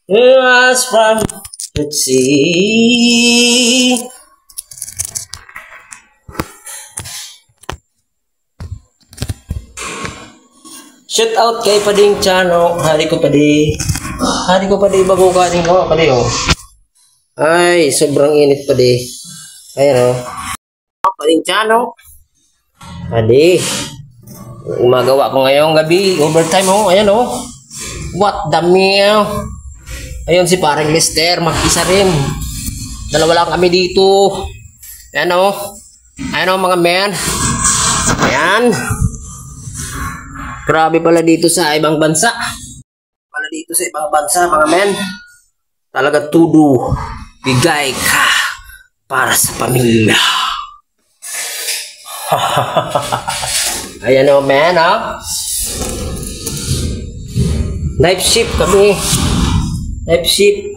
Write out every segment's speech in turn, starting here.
was from, let's see. Shout out kay Pading Chano. Hari ko padi bago kanin ko. Padi oh. Ay, sobrang init padi. Ayan oh. Pading Chano. Padi. Magawa ko ngayong gabi. Overtime oh. Ayan oh. What the meal? Ayun si parang Mister. Mag-isa rin. Dalawa lang kami dito. Ayan oh. Ayan oh mga men. Ayan. Grabe pala dito sa ibang bansa. Mga men. Talaga tudo. Bigay ka para sa pamilya. Ayan o men ha. Night shift kami. Night shift.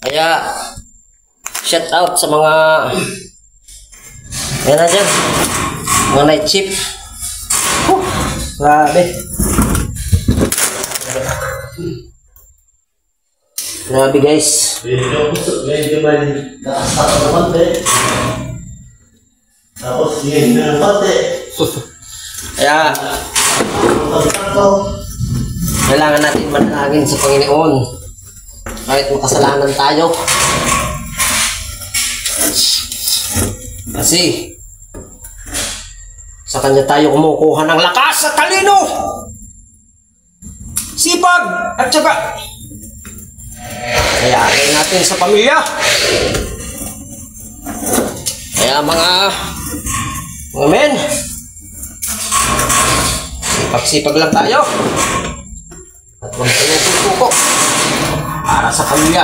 Kaya shout out sa mga ayan na dyan. Mga night shift. Grabe. Grabe guys. Medyo may nakastak na konti. Tapos hindi na konti. Kaya kailangan natin manalangin sa Panginoon. Kahit makasalanan tayo. Kasi sa kanya tayo kumukuha ng lakas at talino, sipag at syaga. Kaya ayaw natin sa pamilya. Kaya mga men, sipag-sipag lang tayo at huwag tayong tutuko para sa pamilya.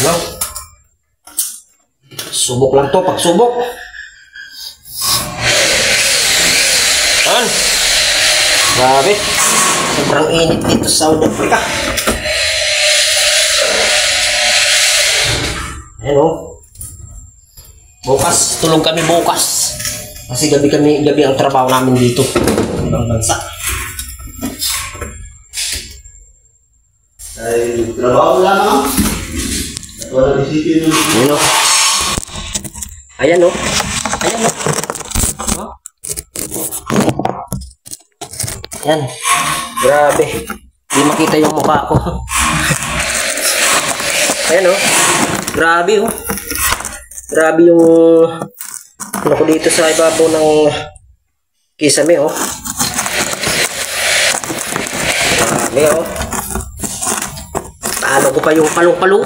Ano? Subok lang to, pagsubok. Ayan. Grabe. Sobrang init dito sa South Africa. Ayan o. Bukas, tulog kami bukas. Kasi gabi ang trabaho namin dito. Ibang bansa. Ay, trabaho lamang. At walang isipin ng... Ayan o. Ayan o. Ayan o. Yan. Grabe. Di makita yung mukha ko. Ayan oh. Grabe oh. Grabe yung ano ko dito sa ibabaw ng kisame oh. Grabe oh. Talo ko pa yung palong-palong.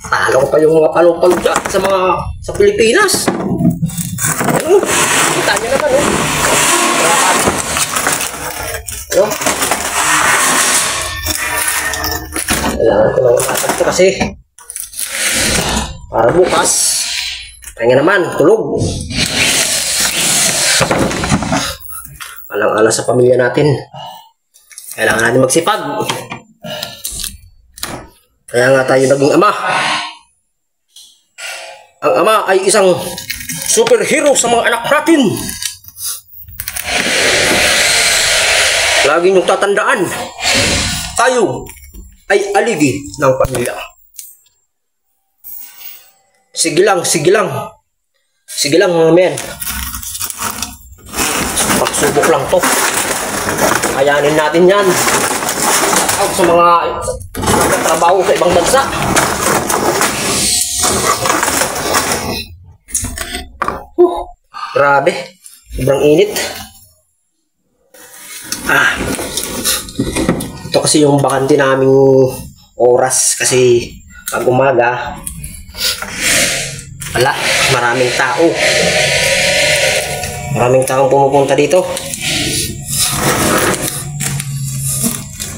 Talo ko pa yung mga palong-palong dyan sa Pilipinas. Ano? Kita nyo naman, oh. Ano? Kailangan ko lang matag ito kasi para bukas kaya naman, tulog. Alang-alang sa pamilya natin. Kailangan natin magsipag. Kaya nga tayo naging ama. Ang ama ay isang superhero sa mga anak natin. Lagi niyong tatandaan, tayo ay aligi ng pamilya. Sige lang, sige lang. Sige lang mga men. Pagsubok lang to. Kayanin natin yan. Out sa mga nagtatrabaho sa ibang bansa. Grabe, sobrang init. Ito kasi yung bakante naming oras kasi pag umaga wala, maraming tao. Maraming taong pumupunta dito.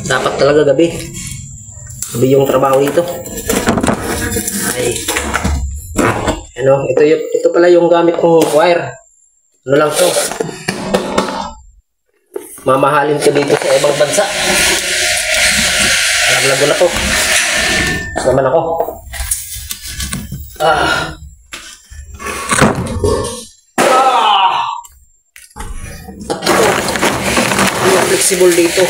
Dapat talaga gabi. Gabi yung trabaho dito. Ay. Ano, ito pala yung gamit kong wire. Ano lang to? Mamahalin ko dito sa ibang bansa. Laglago na to. Tapos naman ako. At ito, flexible dito.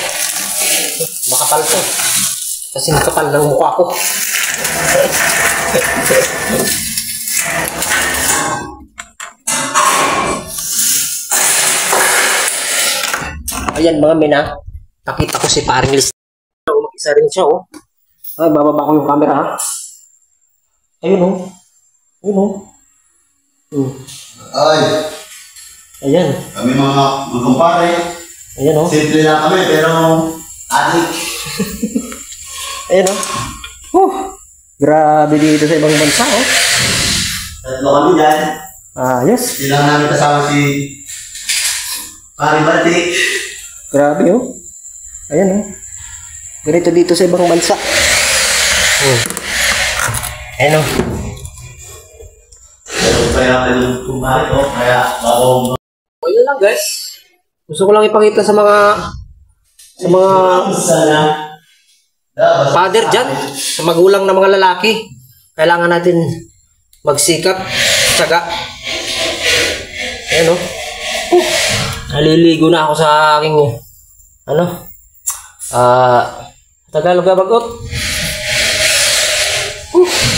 Makapal to. Kasi makapal ng mukha ko. Ayan mga mina. Nakita ko si paring list. Mag-isa rin siya oh. Ay, bababa ko yung camera ha. Ayun oh. Ayun oh. Ay, Ayan. kami mga magkumpare. Ayan oh. Simple lang kami, pero adik. Ayan oh. Grabe dito sa ibang bansa oh. Tatlo kami dyan. Yes. Hindi lang namin kasama si Pari Batik. Grabe oh. Ayan oh. Ganito dito sa ibang bansa. Ayan oh. Pero kaya kayo kumpare ko, kaya ako... Ayun lang guys. Gusto ko lang ipakita sa mga Sana. father dyan, sa magulang na mga lalaki. Kailangan natin magsikap, tsaga. Ayan o. Naliligo na ako sa aking Tagalog bagot.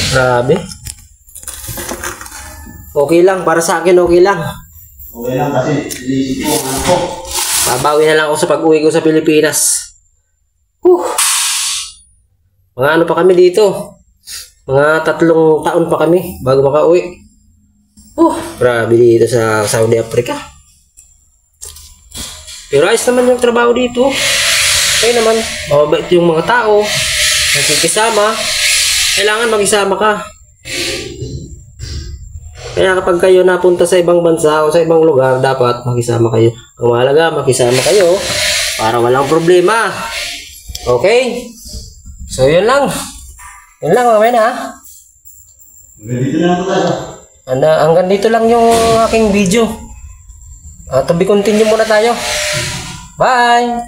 Grabe. Okay lang, para sa akin okay lang. Okay lang kasi inisip ko ano ko. Babawi na lang ako sa pag-uwi ko sa Pilipinas. Mga ano pa kami dito. Mga 3 taon pa kami bago makauwi. Grabe dito sa Saudi Africa. Pero ayos naman yung trabaho dito. Kaya naman, mababait yung mga tao. Nakikisama. Kailangan mag-isama ka. Kaya kapag kayo napunta sa ibang bansa o sa ibang lugar, dapat makisama kayo. Ang mahalaga, makisama kayo para walang problema. Okay? So, yun lang. Yun lang, mamaya na ha. Dito na ako tayo. Hanggang dito lang yung aking video. To be continue muna tayo. Bye!